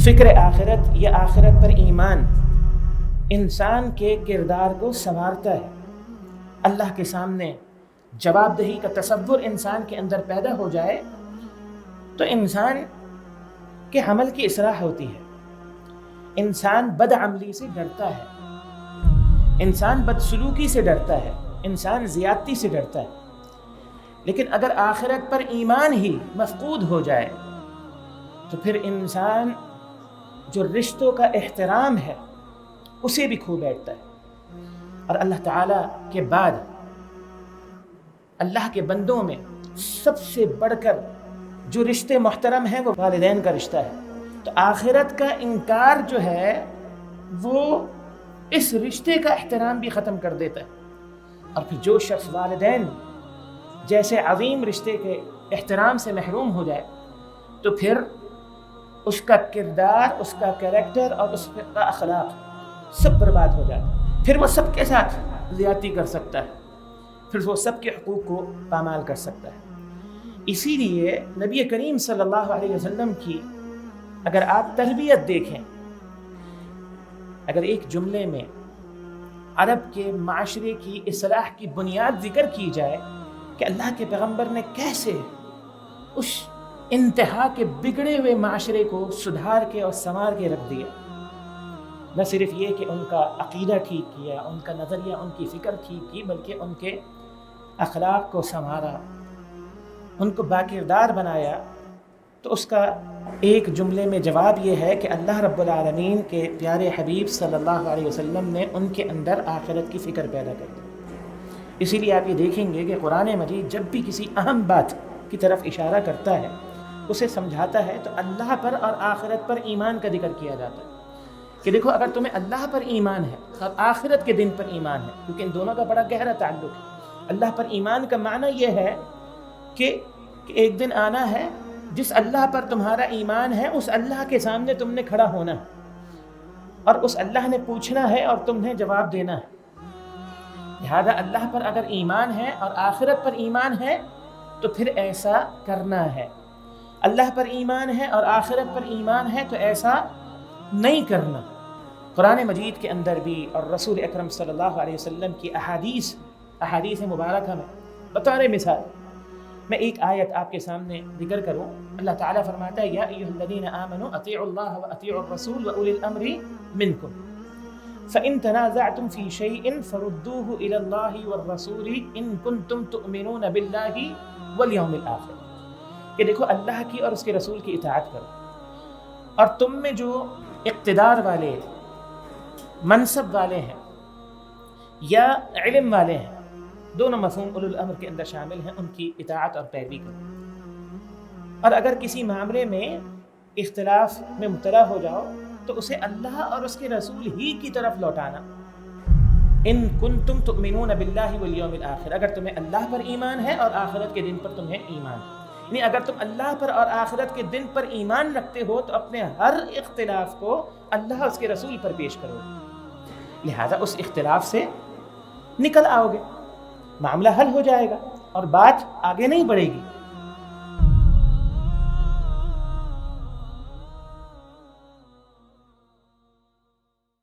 فکر آخرت یا آخرت پر ایمان انسان کے کردار کو سنوارتا ہے. اللہ کے سامنے جواب دہی کا تصور انسان کے اندر پیدا ہو جائے تو انسان کے عمل کی اصلاح ہوتی ہے. انسان بد عملی سے ڈرتا ہے، انسان بدسلوکی سے ڈرتا ہے، انسان زیادتی سے ڈرتا ہے. لیکن اگر آخرت پر ایمان ہی مفقود ہو جائے تو پھر انسان جو رشتوں کا احترام ہے اسے بھی کھو بیٹھتا ہے. اور اللہ تعالیٰ کے بعد اللہ کے بندوں میں سب سے بڑھ کر جو رشتے محترم ہیں وہ والدین کا رشتہ ہے. تو آخرت کا انکار جو ہے وہ اس رشتے کا احترام بھی ختم کر دیتا ہے. اور پھر جو شخص والدین جیسے عظیم رشتے کے احترام سے محروم ہو جائے تو پھر اس کا کردار، اس کا کریکٹر اور اس کا اخلاق سب برباد ہو جاتا ہے. پھر وہ سب کے ساتھ زیادتی کر سکتا ہے، پھر وہ سب کے حقوق کو پامال کر سکتا ہے. اسی لیے نبی کریم صلی اللہ علیہ وسلم کی اگر آپ تربیت دیکھیں، اگر ایک جملے میں عرب کے معاشرے کی اصلاح کی بنیاد ذکر کی جائے کہ اللہ کے پیغمبر نے کیسے اس انتہا کے بگڑے ہوئے معاشرے کو سدھار کے اور سنوار کے رکھ دیا. نہ صرف یہ کہ ان کا عقیدہ ٹھیک کیا، ان کا نظریہ، ان کی فکر ٹھیک کی، بلکہ ان کے اخلاق کو سنوارا، ان کو باکردار بنایا. تو اس کا ایک جملے میں جواب یہ ہے کہ اللہ رب العالمین کے پیارے حبیب صلی اللہ علیہ وسلم نے ان کے اندر آخرت کی فکر پیدا کر دی. اسی لیے آپ یہ دیکھیں گے کہ قرآن مجید جب بھی کسی اہم بات کی طرف اشارہ کرتا ہے، اسے سمجھاتا ہے، تو اللہ پر اور آخرت پر ایمان کا ذکر کیا جاتا ہے کہ دیکھو اگر تمہیں اللہ پر ایمان ہے اور آخرت کے دن پر ایمان ہے، کیونکہ ان دونوں کا بڑا گہرا تعلق ہے. اللہ پر ایمان کا معنی یہ ہے کہ ایک دن آنا ہے جس اللہ پر تمہارا ایمان ہے اس اللہ کے سامنے تم نے کھڑا ہونا ہے اور اس اللہ نے پوچھنا ہے اور تمہیں جواب دینا ہے. لہذا اللہ پر اگر ایمان ہے اور آخرت پر ایمان ہے تو پھر ایسا کرنا ہے. اللہ پر ایمان ہے اور آخرت پر ایمان ہے تو ایسا نہیں کرنا. قرآن مجید کے اندر بھی اور رسول اکرم صلی اللہ علیہ وسلم کی احادیث مبارکہ میں بطور مثال میں ایک آیت آپ کے سامنے ذکر کروں. اللہ تعالیٰ فرماتا ہے یا ایھا الذین آمنوا اطیعوا اللہ واطیعوا الرسول واولی الامر منکم فإن تنازعتم في شيء فردوه إلى الله والرسول إن كنتم تؤمنون بالله واليوم الآخر. کہ دیکھو اللہ کی اور اس کے رسول کی اطاعت کرو، اور تم میں جو اقتدار والے، منصب والے ہیں یا علم والے ہیں، دونوں مفہوم اولو الامر کے اندر شامل ہیں، ان کی اطاعت اور پیروی کرو. اور اگر کسی معاملے میں اختلاف میں مبتلا ہو جاؤ تو اسے اللہ اور اس کے رسول ہی کی طرف لوٹانا. ان کنتم تؤمنون باللہ والیوم الآخر، اگر تمہیں اللہ پر ایمان ہے اور آخرت کے دن پر تمہیں ایمان ہے. یعنی اگر تم اللہ پر اور آخرت کے دن پر ایمان رکھتے ہو تو اپنے ہر اختلاف کو اللہ اور اس کے رسول پر پیش کرو. لہذا اس اختلاف سے نکل آؤ گے، معاملہ حل ہو جائے گا اور بات آگے نہیں بڑھے گی.